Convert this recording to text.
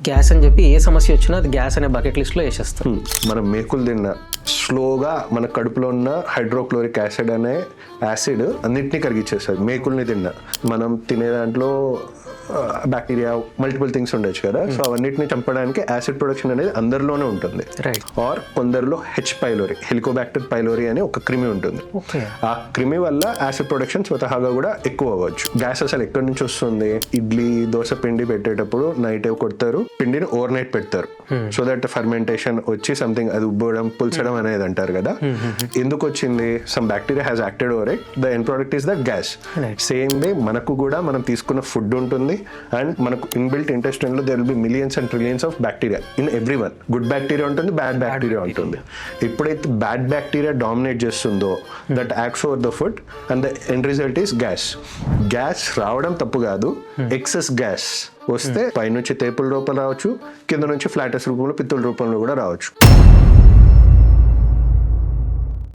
Gas అని చెప్పి ఏ సమస్య వచ్చినా అది గ్యాస్ అనే బకెట్ లిస్ట్లో వేసేస్తాం. మనం మేకులు తిన్న స్లోగా మన కడుపులో ఉన్న హైడ్రోక్లోరిక్ యాసిడ్ అనే యాసిడ్ అన్నింటినీ కరిగిచ్చేస్తుంది. మేకుల్ని తిన్న మనం తినే దాంట్లో బ్యాక్టీరియా మల్టిపుల్ థింగ్స్ ఉండొచ్చు కదా, సో అవన్నిటిని చంపడానికి యాసిడ్ ప్రొడక్షన్ అనేది అందరిలోనే ఉంటుంది. రైట్. ఆర్ కొందరిలో హెచ్ పైలోరీ, హెలికోబాక్టర్ పైలోరీ అని ఒక క్రిమి ఉంటుంది. ఓకే. ఆ క్రిమి వల్ల యాసిడ్ ప్రొడక్షన్ స్వతహాగా కూడా ఎక్కువ అవ్వచ్చు. గ్యాస్ అసలు ఎక్కడి నుంచి వస్తుంది? ఇడ్లీ దోశ పిండి పెట్టేటప్పుడు నైట్ కొడతారు, పిండిని ఓవర్ నైట్ పెడతారు, సో దట్ ఫర్మెంటేషన్ వచ్చి సంథింగ్ అది ఉబ్బడం పుల్చడం అనేది అంటారు కదా. ఎందుకు వచ్చింది? Some bacteria has acted over it, the end product is that gas. Same way మనకు కూడా మనం తీసుకున్న ఫుడ్ ఉంటుంది అండ్ మనకు ఇన్బిల్ట్ ఇంటెస్టైన్ లో there will be millions and trillions of bacteria in every one. Good bacteria ఉంటుంది, bad bacteria ఉంటుంది. ఎప్పుడైతే బ్యాడ్ బ్యాక్టీరియా డామినేట్ చేస్తుందో that acts over the food and the end result is gas. Gas రావడం తప్పు కాదు, excess gas వస్తే పైనుంచి తేపుల రూపంలో రావచ్చు, కింద నుంచి ఫ్లాటస్ రూపంలో పిత్తుల రూపంలో కూడా రావచ్చు.